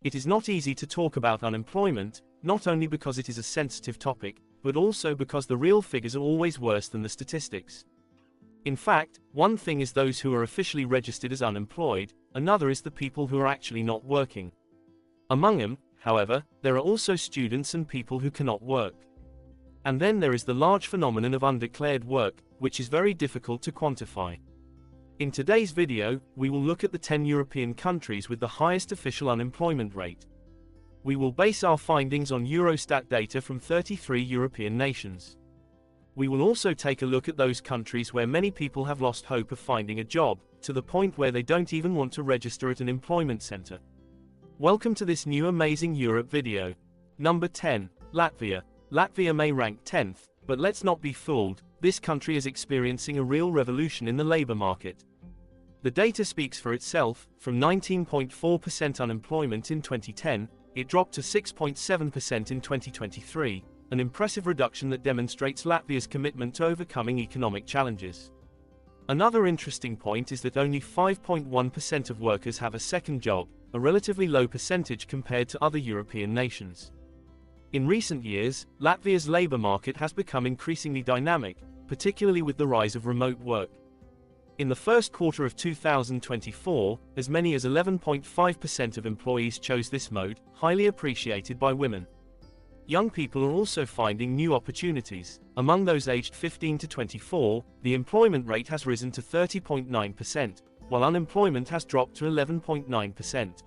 It is not easy to talk about unemployment, not only because it is a sensitive topic, but also because the real figures are always worse than the statistics. In fact, one thing is those who are officially registered as unemployed, another is the people who are actually not working. Among them, however, there are also students and people who cannot work. And then there is the large phenomenon of undeclared work, which is very difficult to quantify. In today's video, we will look at the 10 European countries with the highest official unemployment rate. We will base our findings on EUROSTAT data from 33 European nations. We will also take a look at those countries where many people have lost hope of finding a job, to the point where they don't even want to register at an employment center. Welcome to this new Amazing Europe video. Number 10. Latvia. Latvia may rank 10th, but let's not be fooled, this country is experiencing a real revolution in the labor market. The data speaks for itself. From 19.4% unemployment in 2010, it dropped to 6.7% in 2023, an impressive reduction that demonstrates Latvia's commitment to overcoming economic challenges. Another interesting point is that only 5.1% of workers have a second job, a relatively low percentage compared to other European nations. In recent years, Latvia's labor market has become increasingly dynamic, particularly with the rise of remote work. In the first quarter of 2024, as many as 11.5% of employees chose this mode, highly appreciated by women. Young people are also finding new opportunities. Among those aged 15 to 24, the employment rate has risen to 30.9%, while unemployment has dropped to 11.9%.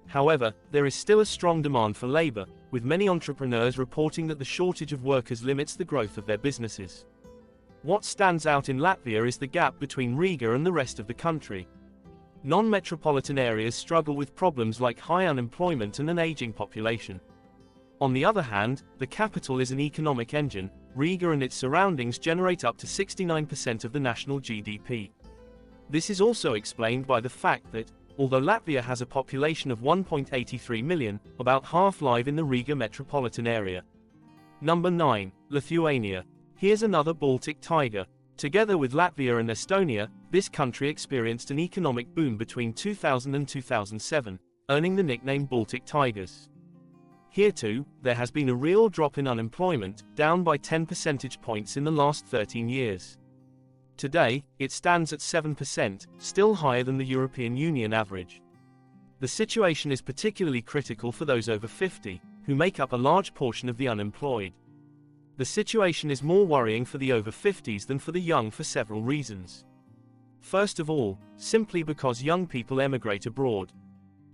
However, there is still a strong demand for labor, with many entrepreneurs reporting that the shortage of workers limits the growth of their businesses. What stands out in Latvia is the gap between Riga and the rest of the country. Non-metropolitan areas struggle with problems like high unemployment and an aging population. On the other hand, the capital is an economic engine. Riga and its surroundings generate up to 69% of the national GDP. This is also explained by the fact that, although Latvia has a population of 1.83 million, about half live in the Riga metropolitan area. Number 9. Lithuania. Here's another Baltic tiger. Together with Latvia and Estonia, this country experienced an economic boom between 2000 and 2007, earning the nickname Baltic Tigers. Here too, there has been a real drop in unemployment, down by 10 percentage points in the last 13 years. Today, it stands at 7%, still higher than the European Union average. The situation is particularly critical for those over 50, who make up a large portion of the unemployed. The situation is more worrying for the over 50s than for the young for several reasons. First of all, simply because young people emigrate abroad.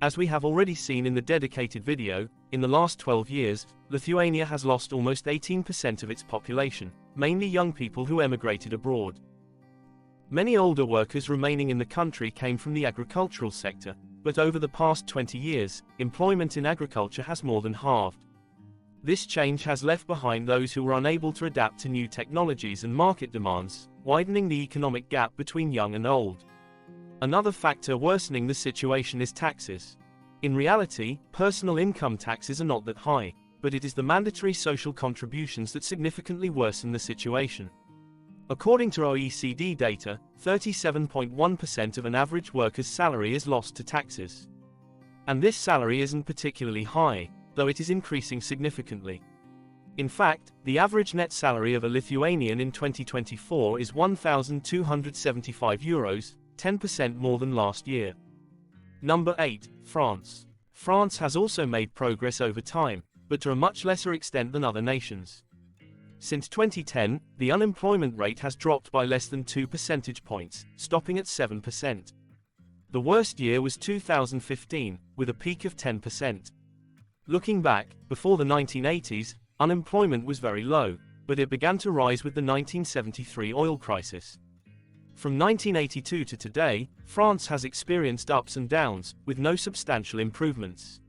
As we have already seen in the dedicated video, in the last 12 years, Lithuania has lost almost 18% of its population, mainly young people who emigrated abroad. Many older workers remaining in the country came from the agricultural sector, but over the past 20 years, employment in agriculture has more than halved. This change has left behind those who were unable to adapt to new technologies and market demands, widening the economic gap between young and old. Another factor worsening the situation is taxes. In reality, personal income taxes are not that high, but it is the mandatory social contributions that significantly worsen the situation. According to OECD data, 37.1% of an average worker's salary is lost to taxes. And this salary isn't particularly high, though it is increasing significantly. In fact, the average net salary of a Lithuanian in 2024 is €1,275, 10% more than last year. Number 8. France. France has also made progress over time, but to a much lesser extent than other nations. Since 2010, the unemployment rate has dropped by less than 2 percentage points, stopping at 7%. The worst year was 2015, with a peak of 10%. Looking back, before the 1980s, unemployment was very low, but it began to rise with the 1973 oil crisis. From 1982 to today, France has experienced ups and downs, with no substantial improvements.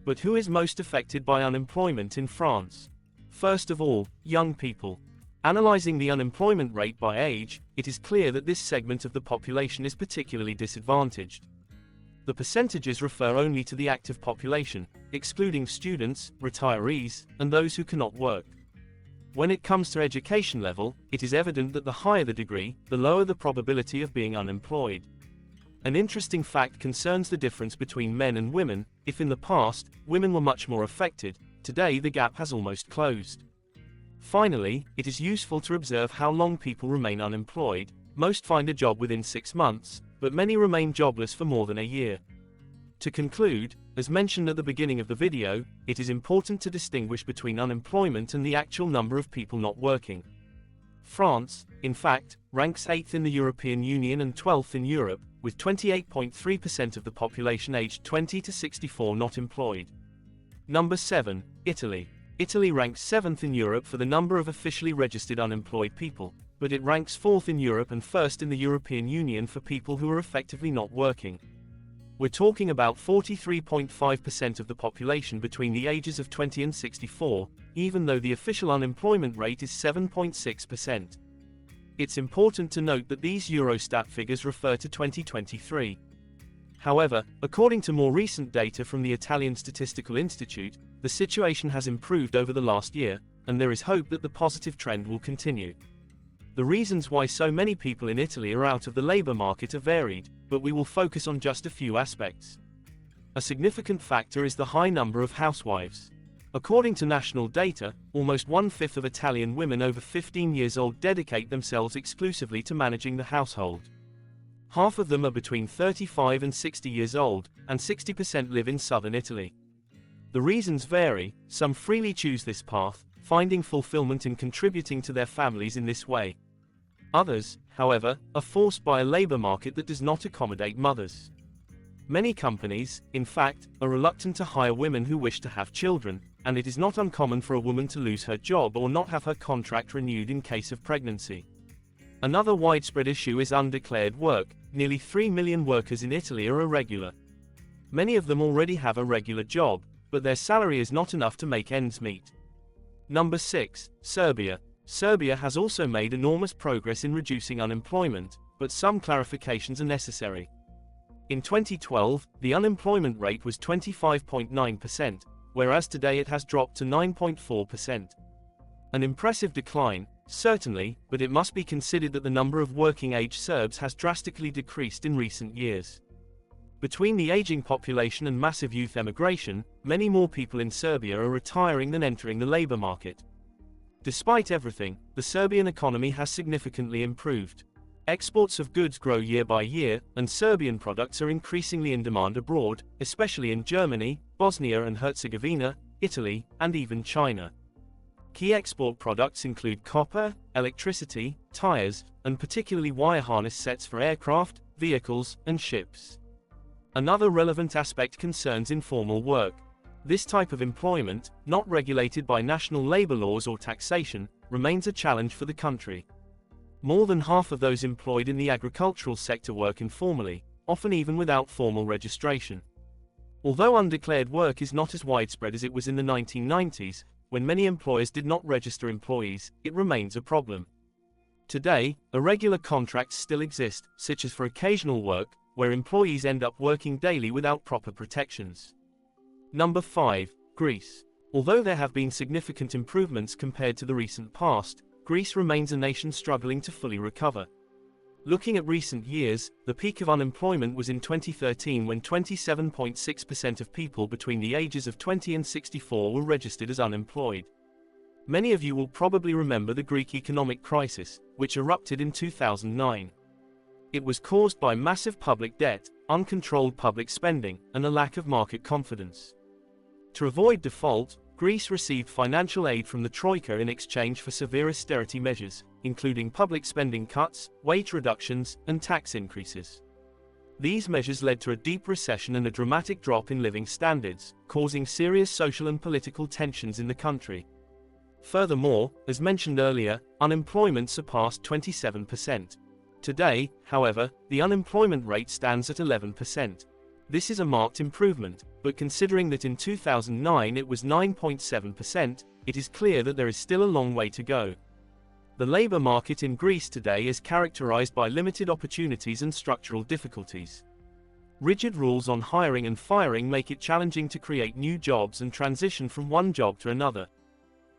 But who is most affected by unemployment in France? First of all, young people. Analyzing the unemployment rate by age, it is clear that this segment of the population is particularly disadvantaged. The percentages refer only to the active population, excluding students, retirees, and those who cannot work. When it comes to education level, it is evident that the higher the degree, the lower the probability of being unemployed. An interesting fact concerns the difference between men and women. If in the past, women were much more affected, today the gap has almost closed. Finally, it is useful to observe how long people remain unemployed. Most find a job within 6 months, but many remain jobless for more than a year. To conclude, as mentioned at the beginning of the video, it is important to distinguish between unemployment and the actual number of people not working. France, in fact, ranks 8th in the European Union and 12th in Europe, with 28.3% of the population aged 20 to 64 not employed. Number 7, Italy. Italy ranks 7th in Europe for the number of officially registered unemployed people, but it ranks 4th in Europe and 1st in the European Union for people who are effectively not working. We're talking about 43.5% of the population between the ages of 20 and 64, even though the official unemployment rate is 7.6%. It's important to note that these Eurostat figures refer to 2023. However, according to more recent data from the Italian Statistical Institute, the situation has improved over the last year, and there is hope that the positive trend will continue. The reasons why so many people in Italy are out of the labor market are varied, but we will focus on just a few aspects. A significant factor is the high number of housewives. According to national data, almost 1/5 of Italian women over 15 years old dedicate themselves exclusively to managing the household. Half of them are between 35 and 60 years old, and 60% live in southern Italy. The reasons vary. Some freely choose this path, finding fulfillment in contributing to their families in this way. Others, however, are forced by a labor market that does not accommodate mothers. Many companies, in fact, are reluctant to hire women who wish to have children, and it is not uncommon for a woman to lose her job or not have her contract renewed in case of pregnancy. Another widespread issue is undeclared work. Nearly 3 million workers in Italy are irregular. Many of them already have a regular job, but their salary is not enough to make ends meet. Number 6, Serbia. Serbia has also made enormous progress in reducing unemployment, but some clarifications are necessary. In 2012, the unemployment rate was 25.9%, whereas today it has dropped to 9.4%. An impressive decline, certainly, but it must be considered that the number of working-age Serbs has drastically decreased in recent years. Between the aging population and massive youth emigration, many more people in Serbia are retiring than entering the labor market. Despite everything, the Serbian economy has significantly improved. Exports of goods grow year by year, and Serbian products are increasingly in demand abroad, especially in Germany, Bosnia and Herzegovina, Italy, and even China. Key export products include copper, electricity, tires, and particularly wire harness sets for aircraft, vehicles, and ships. Another relevant aspect concerns informal work. This type of employment, not regulated by national labor laws or taxation, remains a challenge for the country. More than half of those employed in the agricultural sector work informally, often even without formal registration. Although undeclared work is not as widespread as it was in the 1990s, when many employers did not register employees, it remains a problem. Today, irregular contracts still exist, such as for occasional work, where employees end up working daily without proper protections. Number 5, Greece. Although there have been significant improvements compared to the recent past, Greece remains a nation struggling to fully recover. Looking at recent years, the peak of unemployment was in 2013 when 27.6% of people between the ages of 20 and 64 were registered as unemployed. Many of you will probably remember the Greek economic crisis, which erupted in 2009. It was caused by massive public debt, uncontrolled public spending, and a lack of market confidence. To avoid default, Greece received financial aid from the Troika in exchange for severe austerity measures, including public spending cuts, wage reductions, and tax increases. These measures led to a deep recession and a dramatic drop in living standards, causing serious social and political tensions in the country. Furthermore, as mentioned earlier, unemployment surpassed 27%. Today, however, the unemployment rate stands at 11%. This is a marked improvement, but considering that in 2009 it was 9.7%, it is clear that there is still a long way to go. The labor market in Greece today is characterized by limited opportunities and structural difficulties. Rigid rules on hiring and firing make it challenging to create new jobs and transition from one job to another.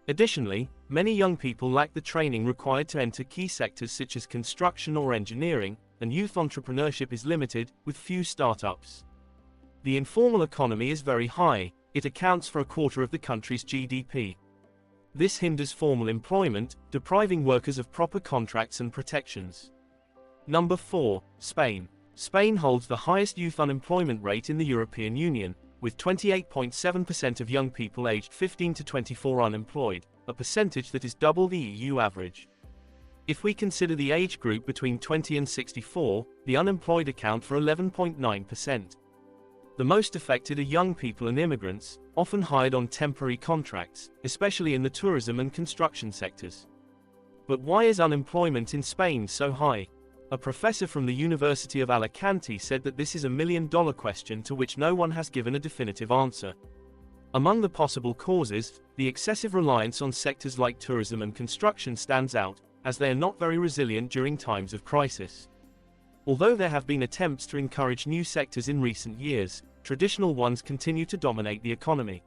Additionally, many young people lack the training required to enter key sectors such as construction or engineering, and youth entrepreneurship is limited, with few startups. The informal economy is very high, it accounts for a quarter of the country's GDP. This hinders formal employment, depriving workers of proper contracts and protections. Number 4, Spain. Spain holds the highest youth unemployment rate in the European Union, with 28.7% of young people aged 15 to 24 unemployed, a percentage that is double the EU average. If we consider the age group between 20 and 64, the unemployed account for 11.9%. The most affected are young people and immigrants, often hired on temporary contracts, especially in the tourism and construction sectors. But why is unemployment in Spain so high? A professor from the University of Alicante said that this is a million-dollar question to which no one has given a definitive answer. Among the possible causes, the excessive reliance on sectors like tourism and construction stands out, as they are not very resilient during times of crisis. Although there have been attempts to encourage new sectors in recent years, traditional ones continue to dominate the economy.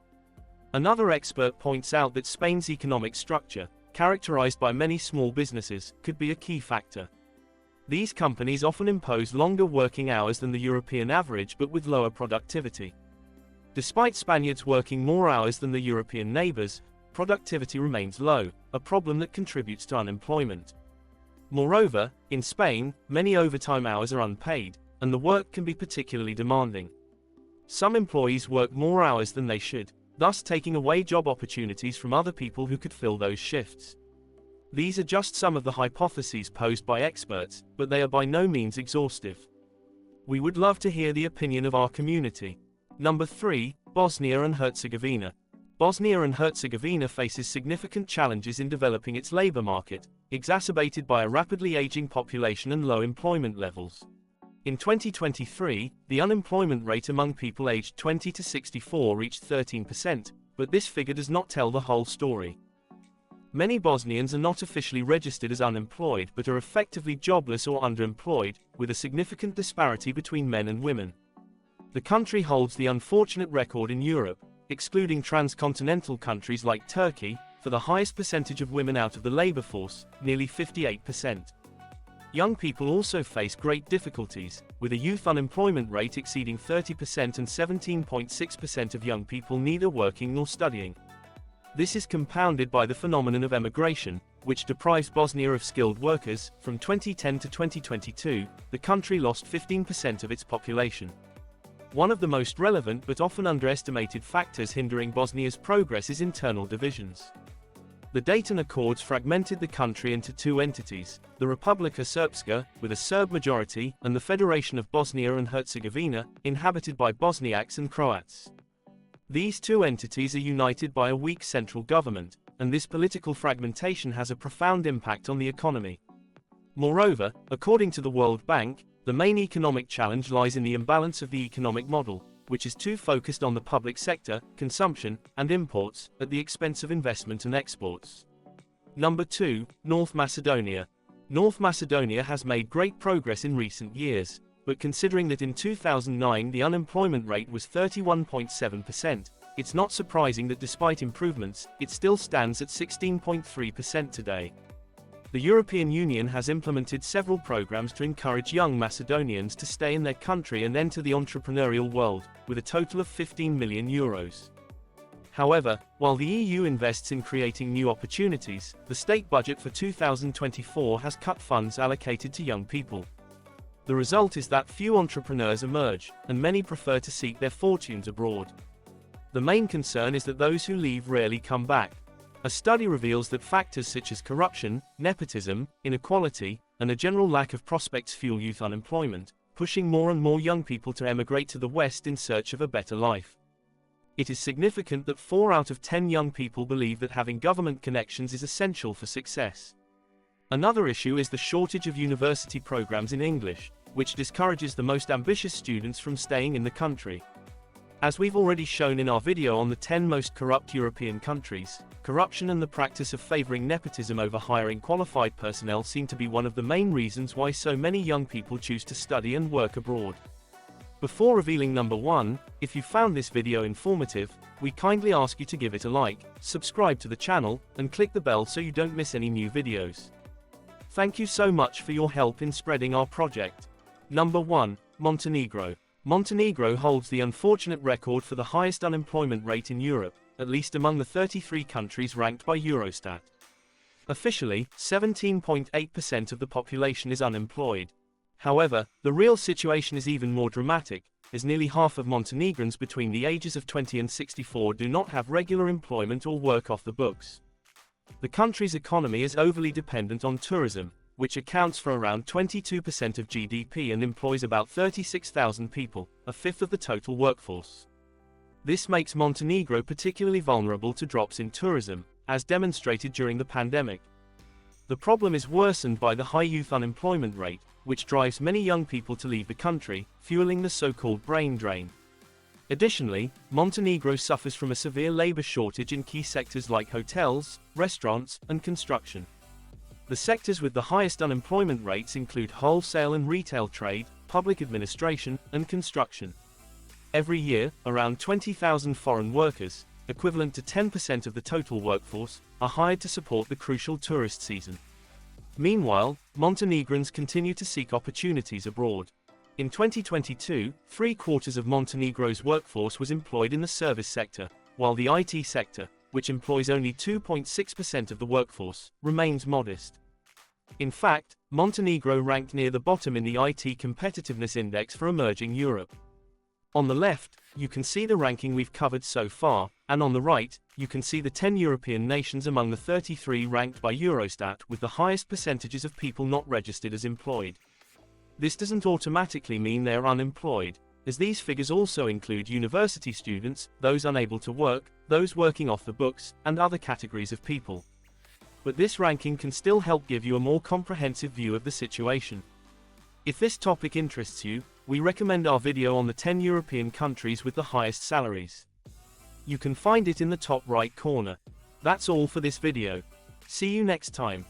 Another expert points out that Spain's economic structure, characterized by many small businesses, could be a key factor. These companies often impose longer working hours than the European average but with lower productivity. Despite Spaniards working more hours than their European neighbors, productivity remains low, a problem that contributes to unemployment. Moreover, in Spain, many overtime hours are unpaid, and the work can be particularly demanding. Some employees work more hours than they should, thus taking away job opportunities from other people who could fill those shifts. These are just some of the hypotheses posed by experts, but they are by no means exhaustive. We would love to hear the opinion of our community. Number 3, Bosnia and Herzegovina. Bosnia and Herzegovina faces significant challenges in developing its labor market, exacerbated by a rapidly aging population and low employment levels. In 2023, the unemployment rate among people aged 20 to 64 reached 13%, but this figure does not tell the whole story. Many Bosnians are not officially registered as unemployed but are effectively jobless or underemployed, with a significant disparity between men and women. The country holds the unfortunate record in Europe, excluding transcontinental countries like Turkey, for the highest percentage of women out of the labor force, nearly 58%. Young people also face great difficulties, with a youth unemployment rate exceeding 30% and 17.6% of young people neither working nor studying. This is compounded by the phenomenon of emigration, which deprives Bosnia of skilled workers. From 2010 to 2022, the country lost 15% of its population. One of the most relevant but often underestimated factors hindering Bosnia's progress is internal divisions. The Dayton Accords fragmented the country into two entities, the Republika Srpska, with a Serb majority, and the Federation of Bosnia and Herzegovina, inhabited by Bosniaks and Croats. These two entities are united by a weak central government, and this political fragmentation has a profound impact on the economy. Moreover, according to the World Bank, the main economic challenge lies in the imbalance of the economic model, which is too focused on the public sector, consumption, and imports, at the expense of investment and exports. Number 2, North Macedonia. North Macedonia has made great progress in recent years, but considering that in 2009 the unemployment rate was 31.7%, it's not surprising that despite improvements, it still stands at 16.3% today. The European Union has implemented several programs to encourage young Macedonians to stay in their country and enter the entrepreneurial world, with a total of €15 million. However, while the EU invests in creating new opportunities, the state budget for 2024 has cut funds allocated to young people. The result is that few entrepreneurs emerge, and many prefer to seek their fortunes abroad. The main concern is that those who leave rarely come back. A study reveals that factors such as corruption, nepotism, inequality, and a general lack of prospects fuel youth unemployment, pushing more and more young people to emigrate to the West in search of a better life. It is significant that 4 out of 10 young people believe that having government connections is essential for success. Another issue is the shortage of university programs in English, which discourages the most ambitious students from staying in the country. As we've already shown in our video on the 10 most corrupt European countries, corruption and the practice of favoring nepotism over hiring qualified personnel seem to be one of the main reasons why so many young people choose to study and work abroad. Before revealing number 1, if you found this video informative, we kindly ask you to give it a like, subscribe to the channel, and click the bell so you don't miss any new videos. Thank you so much for your help in spreading our project. Number 1. Montenegro. Montenegro holds the unfortunate record for the highest unemployment rate in Europe, at least among the 33 countries ranked by Eurostat. Officially, 17.8% of the population is unemployed. However, the real situation is even more dramatic, as nearly half of Montenegrins between the ages of 20 and 64 do not have regular employment or work off the books. The country's economy is overly dependent on tourism, which accounts for around 22% of GDP and employs about 36,000 people, a fifth of the total workforce. This makes Montenegro particularly vulnerable to drops in tourism, as demonstrated during the pandemic. The problem is worsened by the high youth unemployment rate, which drives many young people to leave the country, fueling the so-called brain drain. Additionally, Montenegro suffers from a severe labor shortage in key sectors like hotels, restaurants, and construction. The sectors with the highest unemployment rates include wholesale and retail trade, public administration, and construction. Every year, around 20,000 foreign workers, equivalent to 10% of the total workforce, are hired to support the crucial tourist season. Meanwhile, Montenegrins continue to seek opportunities abroad. In 2022, 3/4 of Montenegro's workforce was employed in the service sector, while the IT sector, which employs only 2.6% of the workforce, remains modest. In fact, Montenegro ranked near the bottom in the IT Competitiveness Index for emerging Europe. On the left, you can see the ranking we've covered so far, and on the right, you can see the 10 European nations among the 33 ranked by Eurostat with the highest percentages of people not registered as employed. This doesn't automatically mean they're unemployed, as these figures also include university students, those unable to work, those working off the books, and other categories of people. But this ranking can still help give you a more comprehensive view of the situation. If this topic interests you, we recommend our video on the 10 European countries with the highest salaries. You can find it in the top right corner. That's all for this video. See you next time.